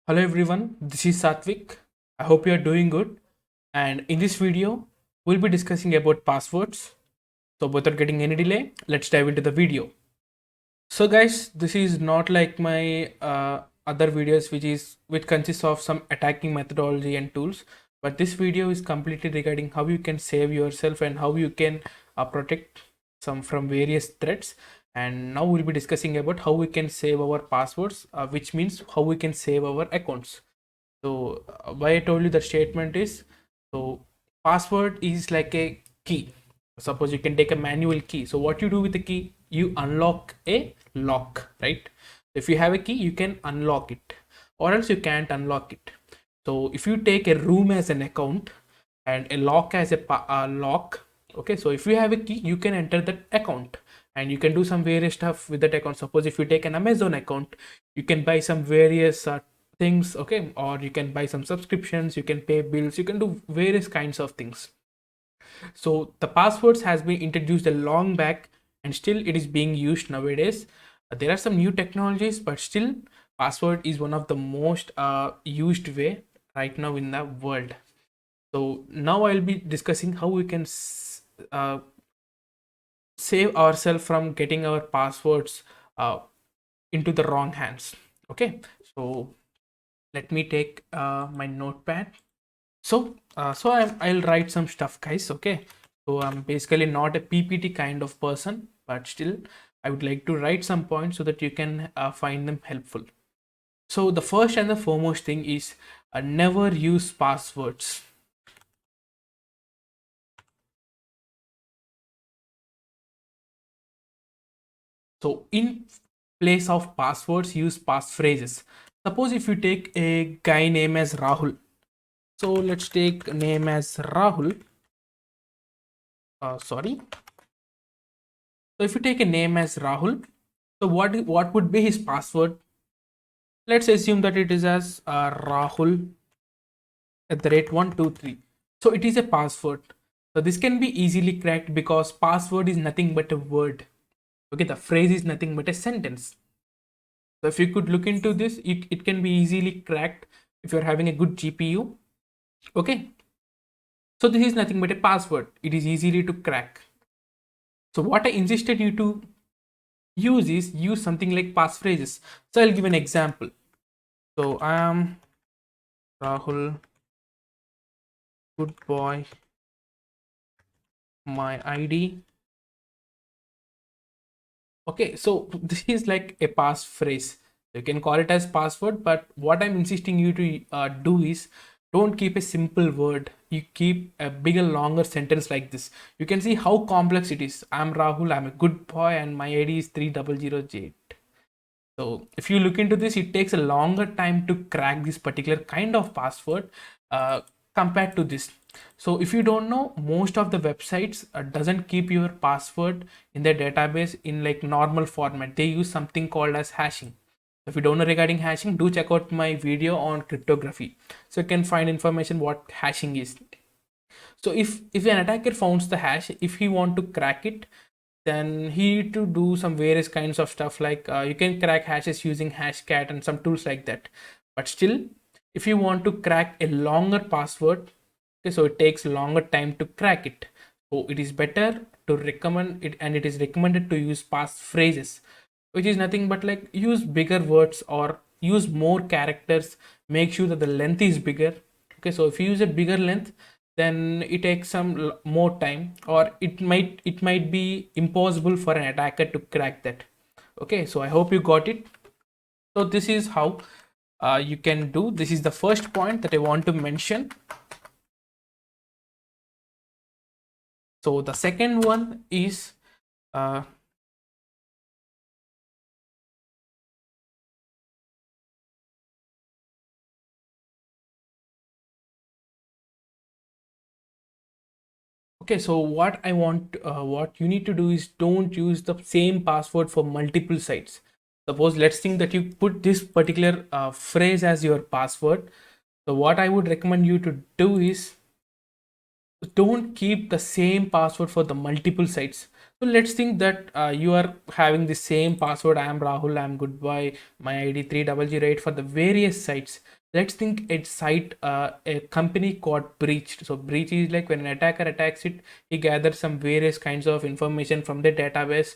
Hello everyone, this is Satvik. I hope you are doing good. And in this video, we'll be discussing about passwords. So without getting any delay, let's dive into the video. So guys, this is not like my other videos which consists of some attacking methodology and tools, but this video is completely regarding how you can save yourself and how you can protect some from various threats. And now we'll be discussing about how we can save our passwords, which means how we can save our accounts. So why I told you the statement is, so password is like a key. Suppose you can take a manual key. So what you do with the key, you unlock a lock, right? If you have a key, you can unlock it, or else you can't unlock it. So if you take a room as an account and a lock as a lock, okay, so if you have a key, you can enter that account and you can do some various stuff with that account. Suppose if you take an Amazon account, you can buy some various things, okay, or you can buy some subscriptions, you can pay bills, you can do various kinds of things. So the passwords has been introduced a long back and still it is being used nowadays. There are some new technologies, but still password is one of the most used way right now in the world. So now I'll be discussing how we can uh, save ourselves from getting our passwords into the wrong hands. Okay, so let me take my notepad. I'll write some stuff, guys. Okay, so I'm basically not a PPT kind of person, but still I would like to write some points so that you can find them helpful. So the first and the foremost thing is never use passwords. So in place of passwords, use passphrases. Suppose if you take a guy name as Rahul. So let's take name as Rahul. Sorry. So if you take a name as Rahul, so what would be his password? Let's assume that it is as Rahul at the rate 123. So it is a password. So this can be easily cracked because password is nothing but a word. Okay, the phrase is nothing but a sentence. So if you could look into this, it can be easily cracked if you're having a good GPU. Okay. So this is nothing but a password. It is easily to crack. So what I insisted you to use something like passphrases. So I'll give an example. So I am Rahul, good boy, my ID. Okay, so this is like a passphrase. You can call it as password, but what I'm insisting you to do is don't keep a simple word. You keep a bigger, longer sentence like this. You can see how complex it is. I'm Rahul, I'm a good boy, and my ID is 3008. So if you look into this, it takes a longer time to crack this particular kind of password uh, compared to this. So if you don't know, most of the websites doesn't keep your password in their database in like normal format. They use something called as hashing. If you don't know regarding hashing, do check out my video on cryptography. So you can find information what hashing is. So if an attacker finds the hash, if he want to crack it, then he need to do some various kinds of stuff like you can crack hashes using hashcat and some tools like that. But still, if you want to crack a longer password, okay, so it takes longer time to crack it. So it is better to recommend it, and it is recommended to use passphrases, which is nothing but like use bigger words or use more characters. Make sure that the length is bigger. Okay, so if you use a bigger length, then it takes some more time, or it might be impossible for an attacker to crack that. Okay, so I hope you got it. So this is how you can do. This is the first point that I want to mention. So the second one is uh, okay, so what you need to do is don't use the same password for multiple sites. Suppose let's think that you put this particular phrase as your password. So what I would recommend you to do is don't keep the same password for the multiple sites. So let's think that you are having the same password. I am Rahul, I am goodbye, my ID 3008 for the various sites. Let's think a site, a company got breached. So breach is like when an attacker attacks it, he gathers some various kinds of information from the database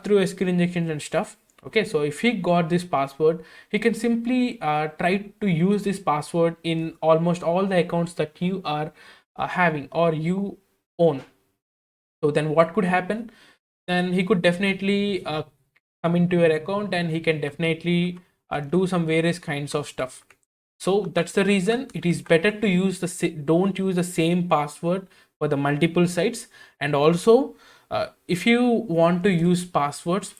through SQL injections and stuff. Okay, so if he got this password, he can simply try to use this password in almost all the accounts that you are having or you own. So then what could happen? Then he could definitely come into your account and he can definitely do some various kinds of stuff. So that's the reason it is better to use the don't use the same password for the multiple sites. And also if you want to use passwords,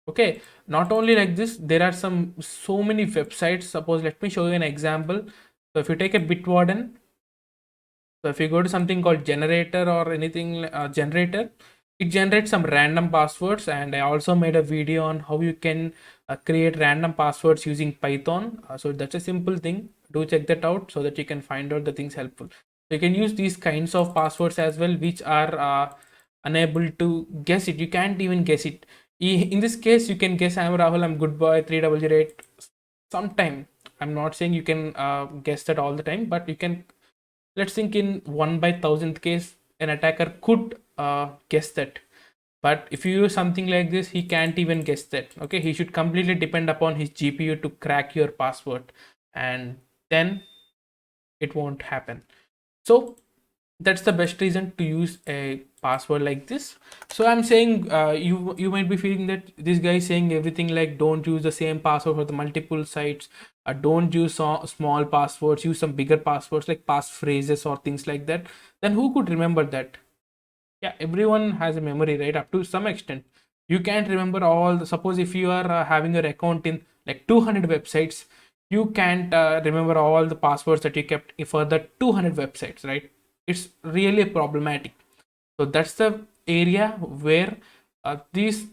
okay, not only like this, there are so many websites. Suppose let me show you an example. So if you take a Bitwarden, so if you go to something called generator or anything generator, it generates some random passwords. And I also made a video on how you can create random passwords using Python. So that's a simple thing. Do check that out so that you can find out the things helpful. So you can use these kinds of passwords as well, which are unable to guess it. You can't even guess it. In this case, you can guess I'm Rahul, I'm good boy 3008. Sometime I'm not saying you can guess that all the time, but you can. Let's think in 1/1000th case, an attacker could guess that. But if you use something like this, he can't even guess that. Okay, he should completely depend upon his GPU to crack your password, and then it won't happen. So that's the best reason to use a password like this. So I'm saying you might be feeling that this guy is saying everything like don't use the same password for the multiple sites, don't use small passwords, use some bigger passwords like passphrases or things like that. Then who could remember that? Yeah, everyone has a memory, right? Up to some extent you can't remember all suppose if you are having your account in like 200 websites, you can't remember all the passwords that you kept for the 200 websites, right? It's really problematic. So that's the area where these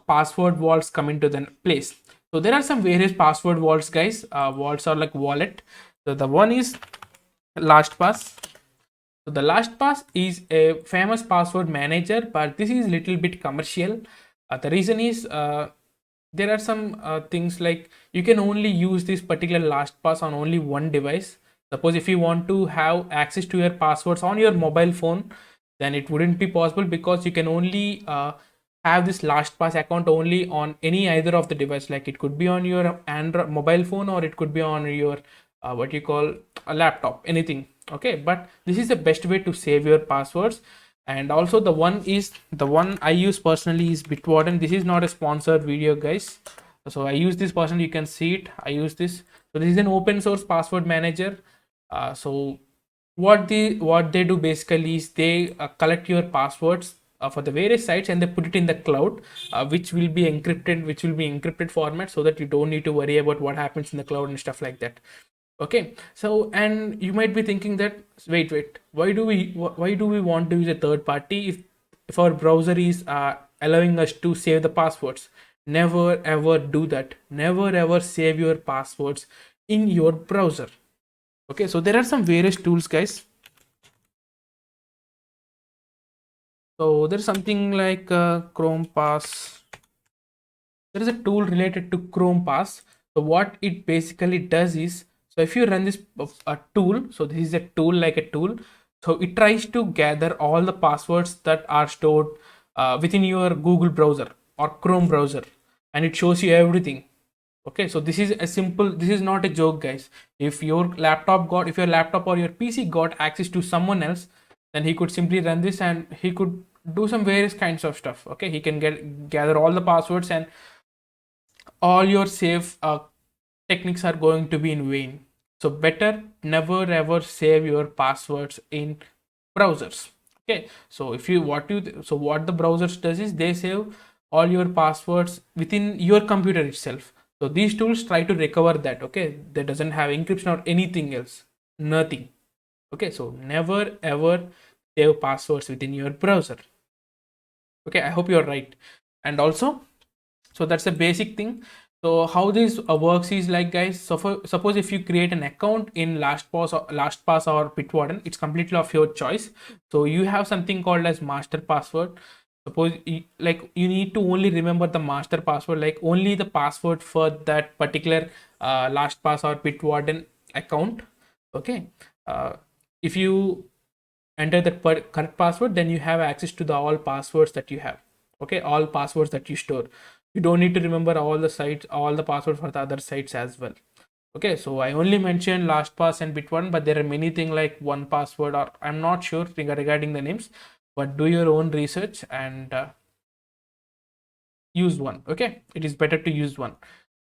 password vaults come into the place. So there are some various password vaults, guys. Vaults are like wallet. So the one is LastPass. So the LastPass is a famous password manager, but this is little bit commercial. The reason is there are some things like you can only use this particular LastPass on only one device. Suppose if you want to have access to your passwords on your mobile phone, then it wouldn't be possible because you can only have this LastPass account only on any either of the device. Like it could be on your Android mobile phone or it could be on your what you call a laptop, anything. Okay, but this is the best way to save your passwords. And also the one I use personally is Bitwarden. This is not a sponsored video, guys. So I use this personally, you can see it. I use this. So this is an open source password manager. So what they do basically is they collect your passwords for the various sites and they put it in the cloud, which will be encrypted format, so that you don't need to worry about what happens in the cloud and stuff like that. Okay, so and you might be thinking that wait, why do we want to use a third party if our browser is allowing us to save the passwords? Never ever do that. Never ever save your passwords in your browser. Okay, so there are some various tools, guys. So there's something like Chrome Pass. There is a tool related to Chrome Pass. So what it basically does is, so if you run this tool, so this is a tool like a tool. So it tries to gather all the passwords that are stored within your Google browser or Chrome browser, and it shows you everything. Okay, so this is not a joke, guys. If your laptop or your PC got access to someone else, then he could simply run this and he could do some various kinds of stuff. Okay, he can gather all the passwords and all your save techniques are going to be in vain. So better never ever save your passwords in browsers. Okay, so what the browsers does is they save all your passwords within your computer itself. So these tools try to recover that. Okay, that doesn't have encryption or anything else, nothing. Okay, so never ever save passwords within your browser. Okay, I hope you're right. And also, so that's a basic thing. So how this works is like, guys, so suppose if you create an account in LastPass or Bitwarden, it's completely of your choice. So you have something called as master password. Suppose like you need to only remember the master password, like only the password for that particular LastPass or Bitwarden account. Okay, uh, if you enter that correct password, then you have access to the all passwords that you have. Okay, all passwords that you store. You don't need to remember all the sites, all the passwords for the other sites as well. Okay, so I only mentioned LastPass and Bit1, but there are many things like one password, or I'm not sure regarding the names, but do your own research and use one. Okay, it is better to use one.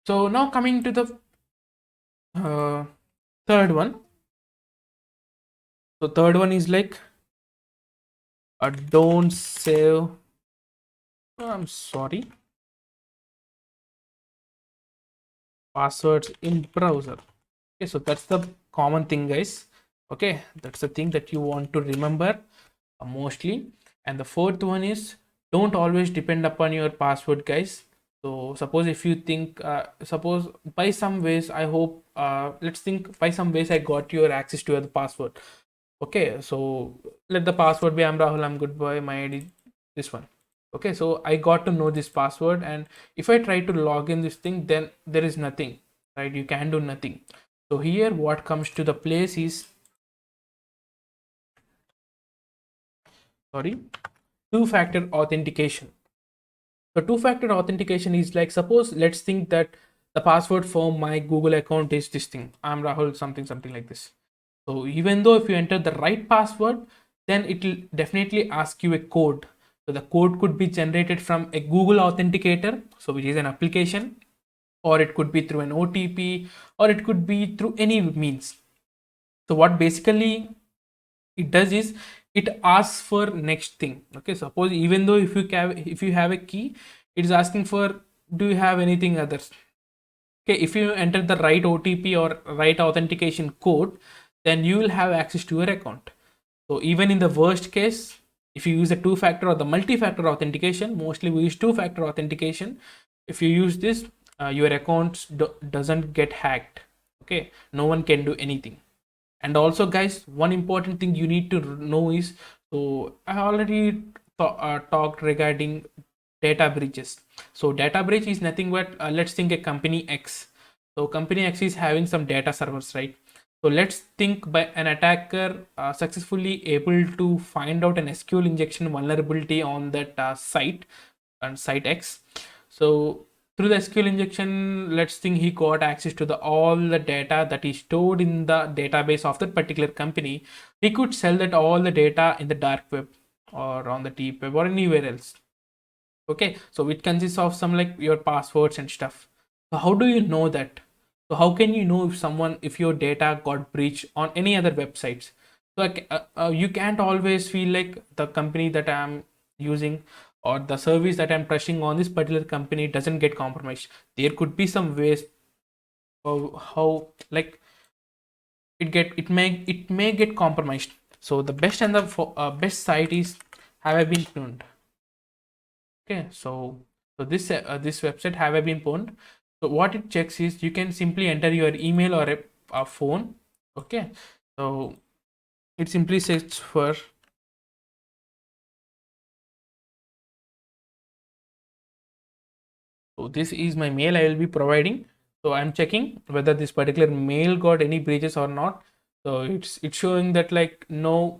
So now coming to the uh, third one. So third one is like don't save. I'm sorry, passwords in browser. Okay, so that's the common thing, guys. Okay, that's the thing that you want to remember mostly. And the fourth one is don't always depend upon your password, guys. So suppose if you think suppose by some ways, I hope let's think by some ways I got your access to your password. Okay, so let the password be I'm Rahul, I'm good boy, my ID this one. Okay, so I got to know this password, and if I try to log in this thing, then there is nothing, right? You can do nothing. So here what comes to the place is, sorry, two-factor authentication. So two-factor authentication is like, suppose let's think that the password for my Google account is this thing, I'm Rahul something like this. So even though if you enter the right password, then it will definitely ask you a code. So the code could be generated from a Google Authenticator, so which is an application, or it could be through an OTP, or it could be through any means. So what basically it does is it asks for next thing. Okay, suppose even though if you have a key, it is asking for, do you have anything others? Okay, if you enter the right OTP or right authentication code, then you will have access to your account. So even in the worst case, if you use a two-factor or the multi-factor authentication, mostly we use two-factor authentication. If you use this, your account doesn't get hacked. Okay, no one can do anything. And also, guys, one important thing you need to know is, so I already talked regarding data breaches. So data breach is nothing but let's think a company X. So company X is having some data servers, right? So let's think by an attacker successfully able to find out an SQL injection vulnerability on that site and site X. So through the SQL injection, let's think he got access to the all the data that is stored in the database of that particular company. He could sell that all the data in the dark web or on the deep web or anywhere else. Okay, so it consists of some like your passwords and stuff. So how do you know that? So how can you know if your data got breached on any other websites? So you can't always feel like the company that I'm using or the service that I'm trusting on this particular company doesn't get compromised. There could be some ways of how like it may get compromised. So the best and the best site is have I been tuned. Okay, so this website have I been pwned. So what it checks is you can simply enter your email or a phone. Okay, so it simply searches for, so this is my mail I will be providing. So I'm checking whether this particular mail got any breaches or not. So it's showing that like nowhere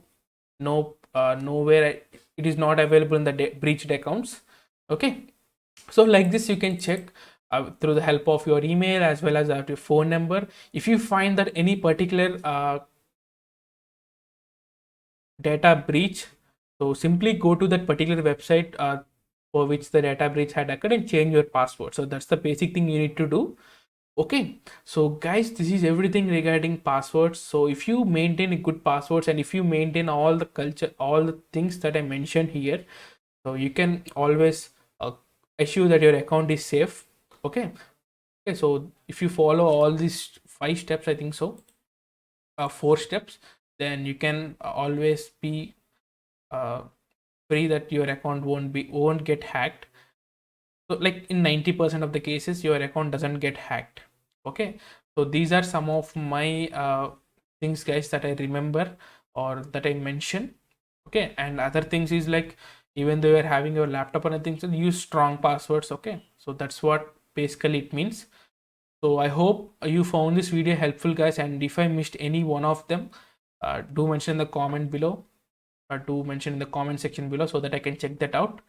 it is not available in the breached accounts. Okay, so like this you can check through the help of your email as well as your phone number. If you find that any particular data breach, so simply go to that particular website for which the data breach had occurred and change your password. So that's the basic thing you need to do. Okay, so guys, this is everything regarding passwords. So if you maintain a good passwords and if you maintain all the culture, all the things that I mentioned here, so you can always assure that your account is safe. Okay, okay, so if you follow all these 5 steps, I think so, 4 steps, then you can always be uh, free that your account won't get hacked. So like in 90% of the cases your account doesn't get hacked. Okay, so these are some of my things, guys, that I remember or that I mentioned. Okay, and other things is like even though you're having your laptop or anything, so use strong passwords. Okay, so that's what basically it means. So I hope you found this video helpful, guys, and if I missed any one of them, do mention in the comment below, or do mention in the comment section below, so that I can check that out.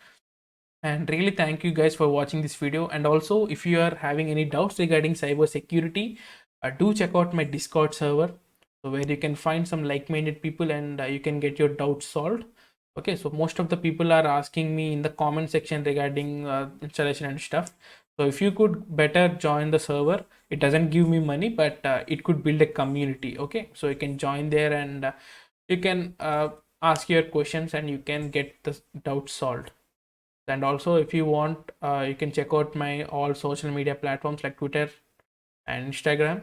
And really thank you guys for watching this video. And also, if you are having any doubts regarding cyber security, do check out my Discord server, so where you can find some like-minded people, and you can get your doubts solved. Okay, so most of the people are asking me in the comment section regarding installation and stuff. So if you could better join the server, it doesn't give me money, but it could build a community. Okay, so you can join there, and you can ask your questions, and you can get the doubts solved. And also, if you want, you can check out my all social media platforms like Twitter and Instagram.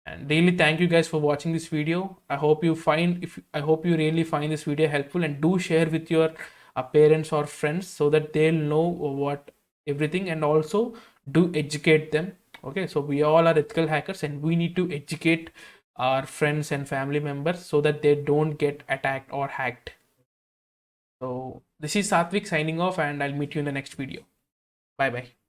And really thank you guys for watching this video. I hope you really find this video helpful, and do share with your parents or friends, so that they'll know what everything, and also do educate them. Okay, so we all are ethical hackers, and we need to educate our friends and family members, so that they don't get attacked or hacked. So this is Satvik signing off, and I'll meet you in the next video. Bye bye.